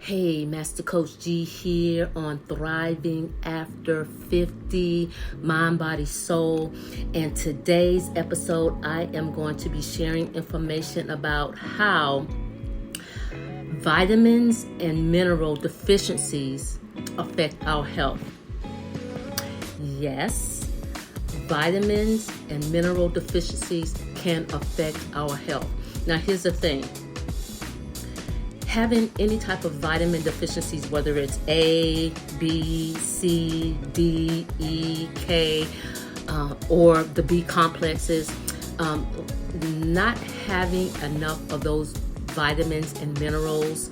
Hey, Master Coach G here on Thriving After 50, Mind, Body, Soul. And today's episode, I am going to be sharing information about how vitamins and mineral deficiencies affect our health. Yes, vitamins and mineral deficiencies can affect our health. Now, here's the thing. Having any type of vitamin deficiencies, whether it's A, B, C, D, E, K, or the B complexes, not having enough of those vitamins and minerals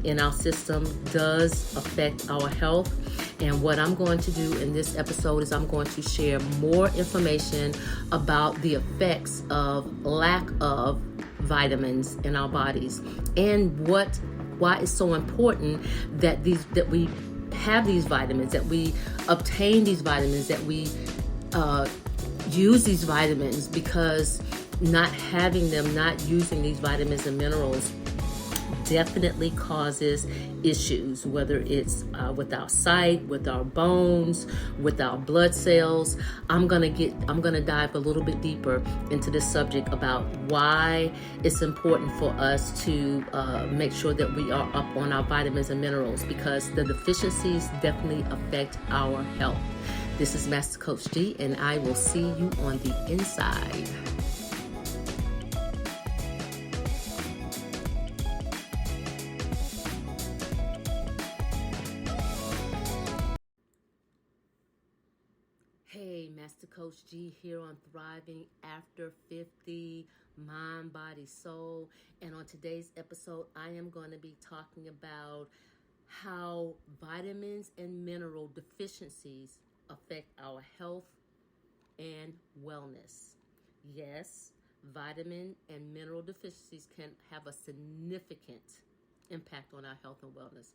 in our system does affect our health. And what I'm going to do in this episode is I'm going to share more information about the effects of lack of vitamins in our bodies and why it's so important that we have these vitamins, that we obtain these vitamins, that we use these vitamins, because not having them, not using these vitamins and minerals definitely causes issues, whether it's with our sight, with our bones, with our blood cells. I'm gonna dive a little bit deeper into this subject about why it's important for us to make sure that we are up on our vitamins and minerals, because the deficiencies definitely affect our health. This is Master Coach G, and I will see you on the inside. Hey, Master Coach G here on Thriving After 50, Mind, Body, Soul. And on today's episode, I am going to be talking about how vitamins and mineral deficiencies affect our health and wellness. Yes, vitamin and mineral deficiencies can have a significant impact on our health and wellness.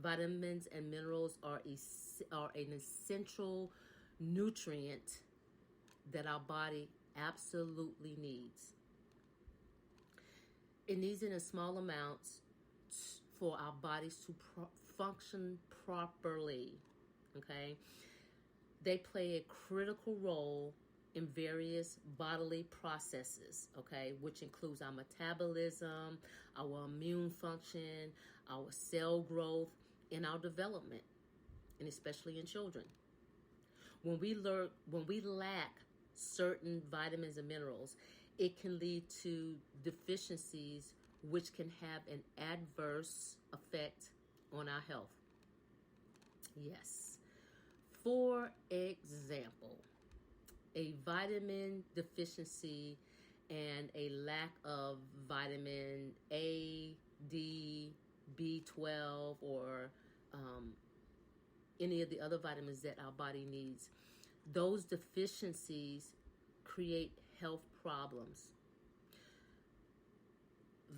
Vitamins and minerals are an essential nutrient that our body absolutely needs. It needs it in small amounts for our bodies to function properly. Okay, they play a critical role in various bodily processes, okay, which includes our metabolism, our immune function, our cell growth, and our development, and especially in children. When we lack certain vitamins and minerals, it can lead to deficiencies which can have an adverse effect on our health. Yes. For example, a vitamin deficiency and a lack of vitamin A, D, B12, or any of the other vitamins that our body needs, those deficiencies create health problems.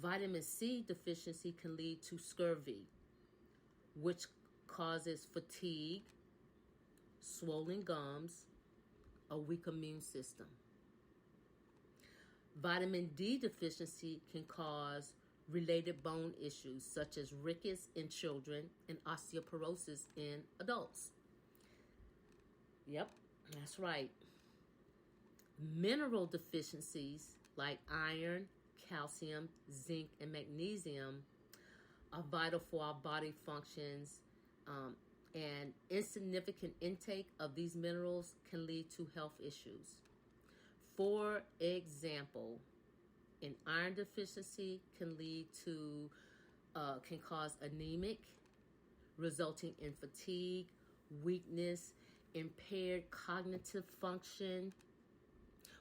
Vitamin C deficiency can lead to scurvy, which causes fatigue, swollen gums, a weak immune system. Vitamin D deficiency can cause related bone issues such as rickets in children and osteoporosis in adults. Yep, that's right. Mineral deficiencies like iron, calcium, zinc, and magnesium are vital for our body functions, and insignificant intake of these minerals can lead to health issues. For example, an iron deficiency can cause anemic, resulting in fatigue, weakness, impaired cognitive function,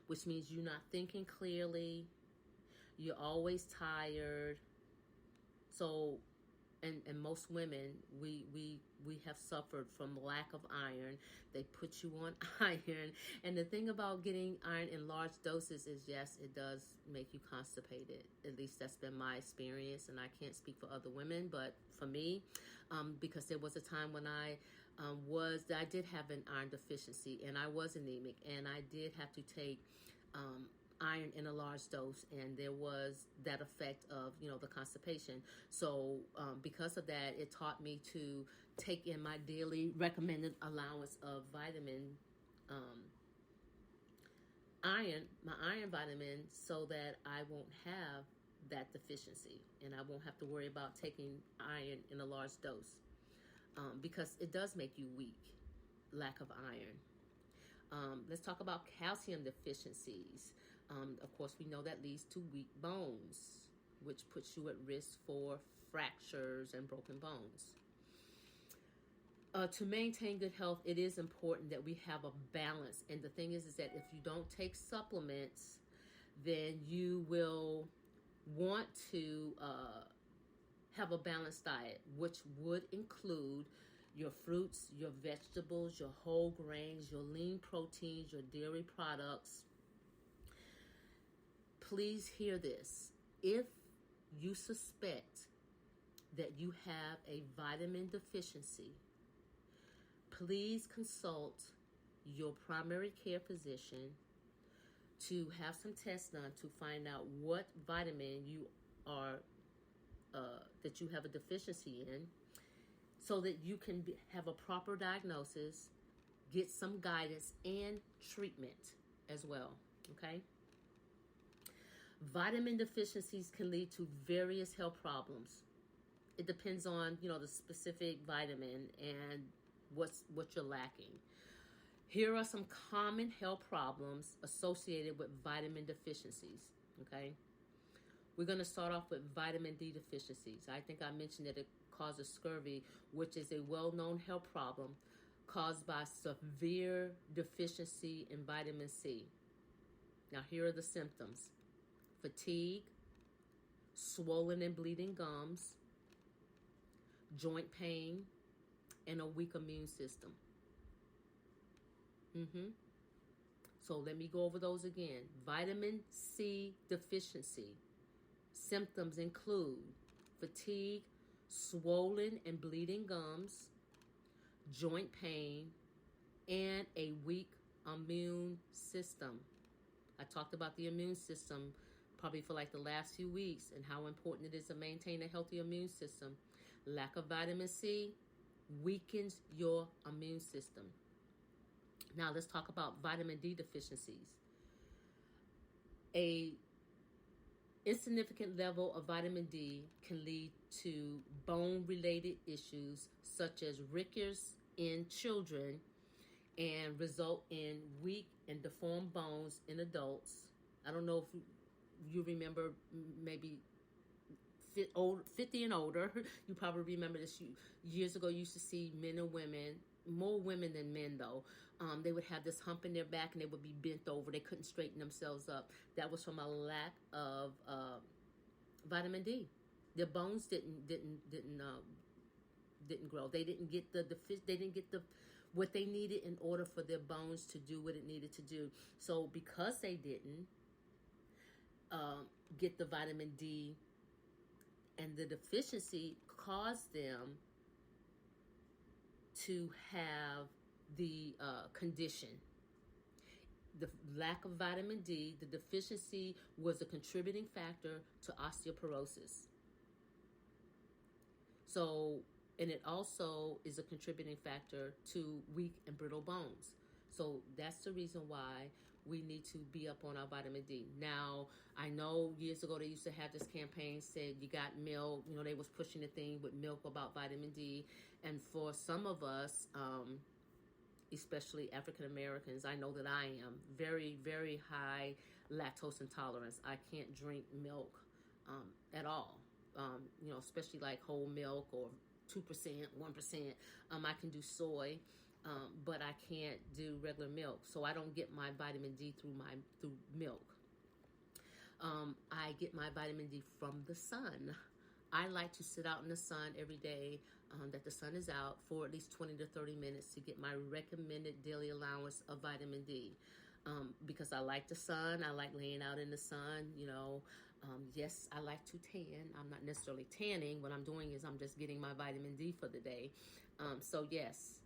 which means you're not thinking clearly, you're always tired. So, and most women, we have suffered from lack of iron. They put you on iron, and the thing about getting iron in large doses is, yes, it does make you constipated. At least that's been my experience, and I can't speak for other women, but for me, because there was a time when I did have an iron deficiency, and I was anemic, and I did have to take iron in a large dose, and there was that effect of, the constipation. So because of that, it taught me to take in my daily recommended allowance of vitamin iron, my iron vitamin, so that I won't have that deficiency and I won't have to worry about taking iron in a large dose, because it does make you weak, lack of iron. Let's talk about calcium deficiencies. Of course, we know that leads to weak bones, which puts you at risk for fractures and broken bones. To maintain good health, it is important that we have a balance. And the thing is that if you don't take supplements, then you will want to have a balanced diet, which would include your fruits, your vegetables, your whole grains, your lean proteins, your dairy products. Please hear this. If you suspect that you have a vitamin deficiency, please consult your primary care physician to have some tests done to find out what vitamin you are that you have a deficiency in, so that you can have a proper diagnosis, get some guidance and treatment as well. Okay? Vitamin deficiencies can lead to various health problems. It depends on, the specific vitamin and what you're lacking. Here are some common health problems associated with vitamin deficiencies. Okay? We're going to start off with vitamin D deficiencies. I think I mentioned that it causes scurvy, which is a well-known health problem caused by severe deficiency in vitamin C. Now, here are the symptoms: fatigue, swollen and bleeding gums, joint pain, and a weak immune system. So let me go over those again. Vitamin C deficiency. Symptoms include fatigue, swollen and bleeding gums, joint pain, and a weak immune system. I talked about the immune system probably for like the last few weeks and how important it is to maintain a healthy immune system. Lack of vitamin C weakens your immune system. Now let's talk about vitamin D deficiencies. A insignificant level of vitamin D can lead to bone-related issues such as rickets in children and result in weak and deformed bones in adults. I don't know if you remember, maybe 50 and older, you probably remember this. Years ago, you used to see men and women, more women than men though, they would have this hump in their back and they would be bent over. They couldn't straighten themselves up. That was from a lack of vitamin D. Their bones didn't grow. They didn't get the what they needed in order for their bones to do what it needed to do. So because they didn't get the vitamin D, and the deficiency caused them to have the condition. The lack of vitamin D, the deficiency, was a contributing factor to osteoporosis. So, and it also is a contributing factor to weak and brittle bones. So that's the reason why we need to be up on our vitamin D. Now, I know years ago they used to have this campaign, said you got milk. They was pushing the thing with milk about vitamin D. And for some of us, especially African Americans, I know that I am very, very high lactose intolerance. I can't drink milk at all. Especially like whole milk or 2%, 1%. I can do soy. But I can't do regular milk, so I don't get my vitamin D through milk. I get my vitamin D from the sun. I like to sit out in the sun every day that the sun is out for at least 20 to 30 minutes to get my recommended daily allowance of vitamin D. Because I like the sun. I like laying out in the sun, yes, I like to tan. I'm not necessarily tanning. What I'm doing is I'm just getting my vitamin D for the day. So yes.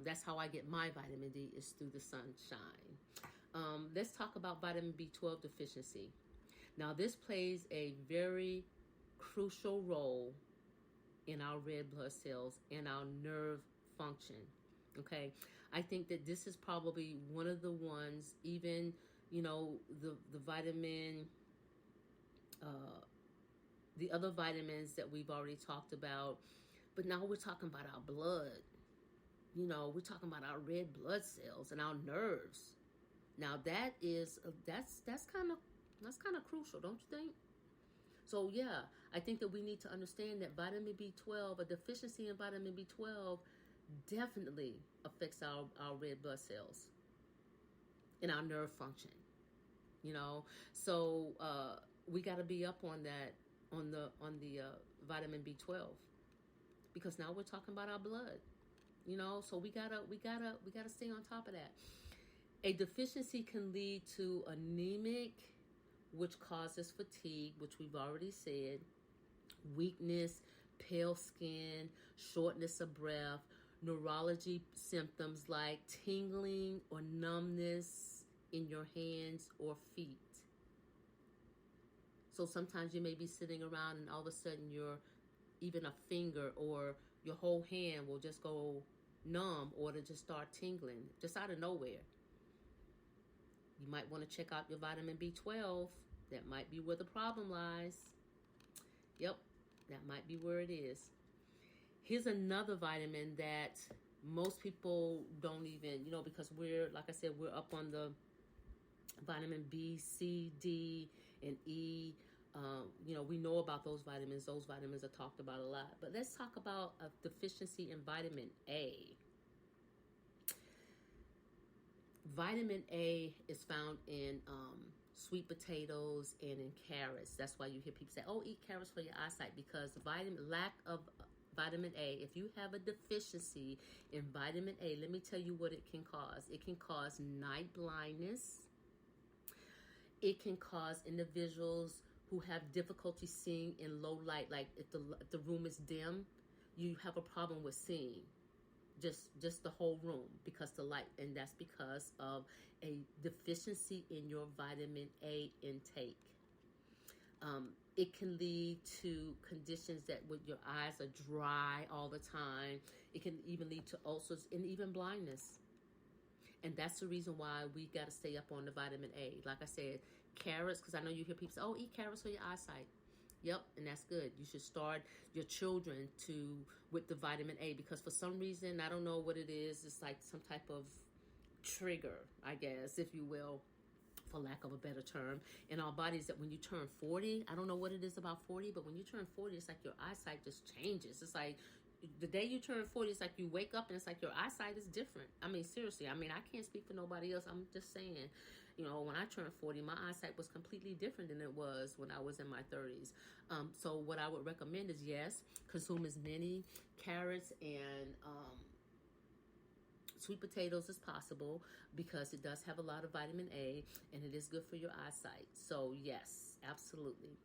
That's how I get my vitamin D, is through the sunshine. Let's talk about vitamin B12 deficiency. Now, this plays a very crucial role in our red blood cells and our nerve function. Okay, I think that this is probably one of the ones, even, the vitamin, the other vitamins that we've already talked about, but now we're talking about our blood. We're talking about our red blood cells and our nerves. Now that's kind of crucial, don't you think? So yeah, I think that we need to understand that vitamin B12, a deficiency in vitamin B12, definitely affects our red blood cells and our nerve function. So we got to be up on that, on the vitamin B12, because now we're talking about our blood. So we gotta stay on top of that. A deficiency can lead to anemic, which causes fatigue, which we've already said, weakness, pale skin, shortness of breath, neurology symptoms like tingling or numbness in your hands or feet. So sometimes you may be sitting around and all of a sudden even a finger or your whole hand will just go numb or to just start tingling just out of nowhere. You might want to check out your vitamin B12. That might be where the problem lies. Yep, that might be where it is. Here's another vitamin that most people don't even, because like I said, we're up on the vitamin B, C, D, and E. We know about those vitamins. Those vitamins are talked about a lot. But let's talk about a deficiency in vitamin A. Vitamin A is found in sweet potatoes and in carrots. That's why you hear people say, "Oh, eat carrots for your eyesight," because lack of vitamin A. If you have a deficiency in vitamin A, let me tell you what it can cause. It can cause night blindness. It can cause individuals who have difficulty seeing in low light, like if the room is dim, you have a problem with seeing just the whole room because the light, and that's because of a deficiency in your vitamin A intake. It can lead to conditions that with your eyes are dry all the time. It can even lead to ulcers and even blindness. And that's the reason why we got to stay up on the vitamin A. Like I said, carrots, because I know you hear people say, "Oh, eat carrots for your eyesight." Yep, and that's good. You should start your children with the vitamin A, because for some reason, I don't know what it is. It's like some type of trigger, I guess, if you will, for lack of a better term, in our bodies, that when you turn 40, I don't know what it is about 40, but when you turn 40, it's like your eyesight just changes. It's like the day you turn 40, it's like you wake up and it's like your eyesight is different. I mean, seriously, I can't speak for nobody else. I'm just saying, when I turned 40, my eyesight was completely different than it was when I was in my 30s. So what I would recommend is, yes, consume as many carrots and sweet potatoes as possible, because it does have a lot of vitamin A and it is good for your eyesight. So yes, absolutely.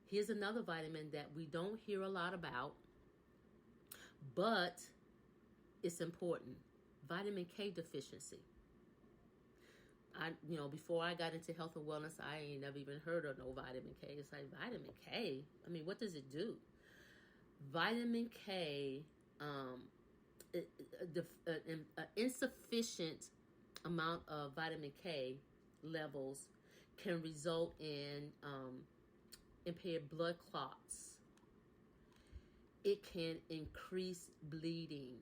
Here's another vitamin that we don't hear a lot about, but it's important. Vitamin K deficiency. Before I got into health and wellness, I ain't never even heard of no vitamin K. It's like, vitamin K? I mean, what does it do? Vitamin K, an insufficient amount of vitamin K levels can result in impaired blood clots. It can increase bleeding,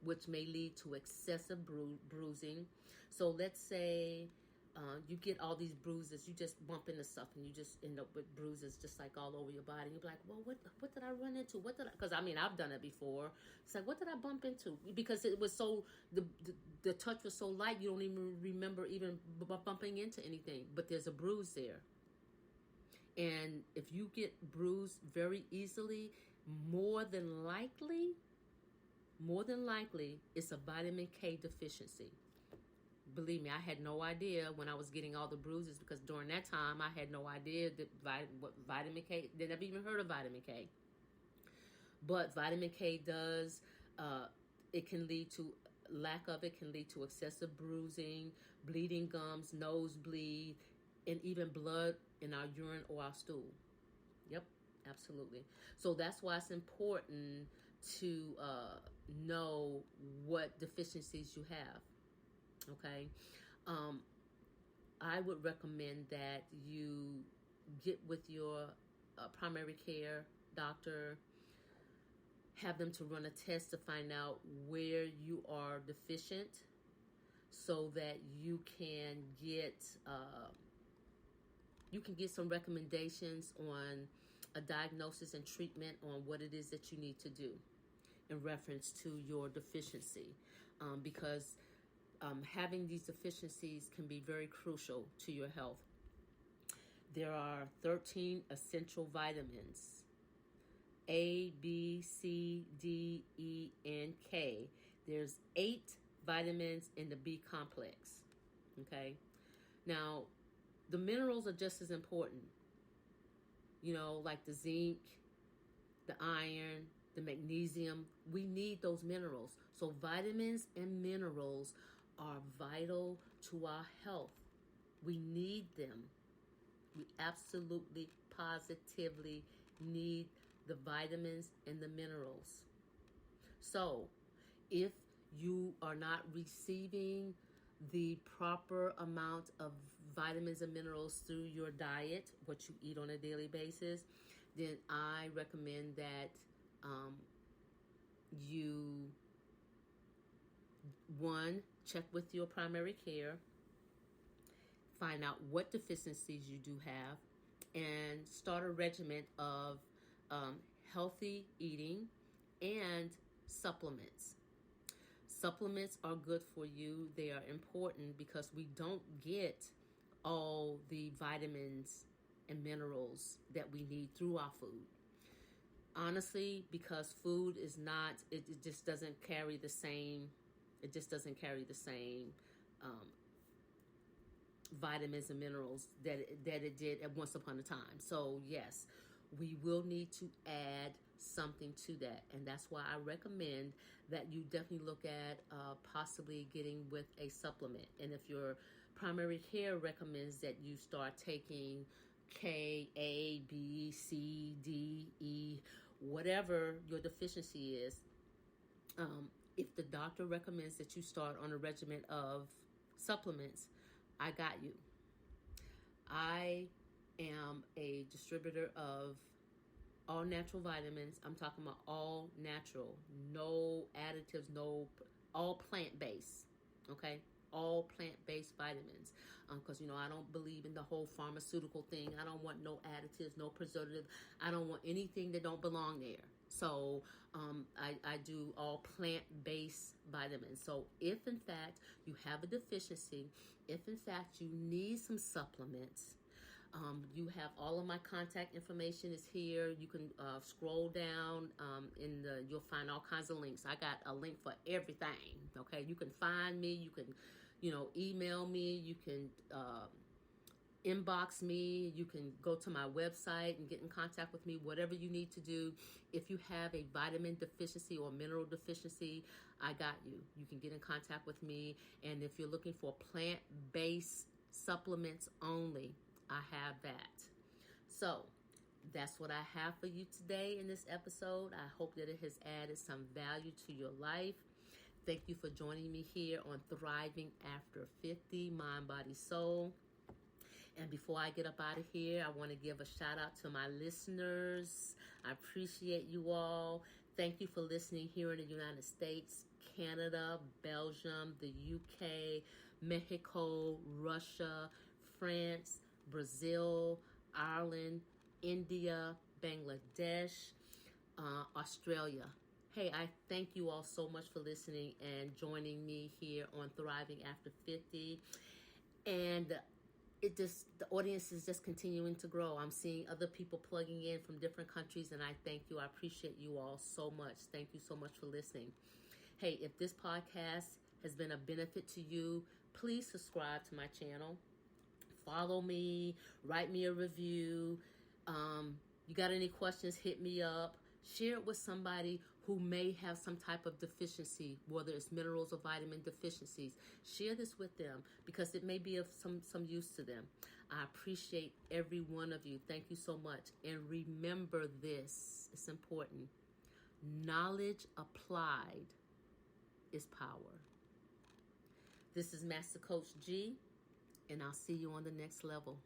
which may lead to excessive bruising. So let's say you get all these bruises, you just bump into stuff and you just end up with bruises just like all over your body. You're like, well, what did I run into? Because I've done it before. It's like, what did I bump into? Because it was so, the touch was so light, you don't even remember even bumping into anything, but there's a bruise there. And if you get bruised very easily, more than likely, it's a vitamin K deficiency. Believe me, I had no idea when I was getting all the bruises, because during that time, I had no idea what vitamin K, they never even heard of vitamin K. But vitamin K does, it can lead to, lack of it can lead to excessive bruising, bleeding gums, nosebleed, and even blood in our urine or our stool. Yep, absolutely. So that's why it's important to know what deficiencies you have. Okay. I would recommend that you get with your primary care doctor, have them to run a test to find out where you are deficient, so that you can get some recommendations on a diagnosis and treatment on what it is that you need to do in reference to your deficiency, because having these deficiencies can be very crucial to your health. There are 13 essential vitamins: A, B, C, D, E, and K. There's 8 vitamins in the B complex. Okay? Now, the minerals are just as important. Like the zinc, the iron, the magnesium. We need those minerals. So vitamins and minerals are vital to our health. We need them. We absolutely, positively need the vitamins and the minerals. So, if you are not receiving the proper amount of vitamins and minerals through your diet, what you eat on a daily basis, then I recommend that you, one, check with your primary care, find out what deficiencies you do have, and start a regimen of healthy eating and supplements. Supplements are good for you. They are important because we don't get all the vitamins and minerals that we need through our food. Honestly, because food is not, it just doesn't carry the same, vitamins and minerals that it did at once upon a time. So yes, we will need to add something to that, and that's why I recommend that you definitely look at possibly getting with a supplement. And if your primary care recommends that you start taking K, A, B, C, D, E, whatever your deficiency is, if the doctor recommends that you start on a regimen of supplements, I got you. I am a distributor of all natural vitamins. I'm talking about all natural, no additives, all plant-based, okay? All plant-based vitamins, because I don't believe in the whole pharmaceutical thing. I don't want no additives, no preservative. I don't want anything that don't belong there. So I do all plant-based vitamins. So if in fact you have a deficiency, if in fact you need some supplements, you have all of my contact information is here. You can scroll down you'll find all kinds of links. I got a link for everything. Okay, you can find me. You can, email me. You can inbox me. You can go to my website and get in contact with me. Whatever you need to do. If you have a vitamin deficiency or mineral deficiency, I got you. You can get in contact with me. And if you're looking for plant-based supplements only, I have that. So that's what I have for you today in this episode. I hope that it has added some value to your life. Thank you for joining me here on Thriving After 50, Mind, Body, Soul. And before I get up out of here, I want to give a shout out to my listeners. I appreciate you all. Thank you for listening here in the United States, Canada, Belgium, the UK, Mexico, Russia, France, Brazil, Ireland, India, Bangladesh, Australia. Hey, I thank you all so much for listening and joining me here on Thriving After 50. And the audience is just continuing to grow. I'm seeing other people plugging in from different countries, and I thank you. I appreciate you all so much. Thank you so much for listening. Hey, if this podcast has been a benefit to you, please subscribe to my channel. Follow me, write me a review. You got any questions, hit me up. Share it with somebody who may have some type of deficiency, whether it's minerals or vitamin deficiencies. Share this with them because it may be of some use to them. I appreciate every one of you. Thank you so much. And remember this, it's important. Knowledge applied is power. This is Master Coach G, and I'll see you on the next level.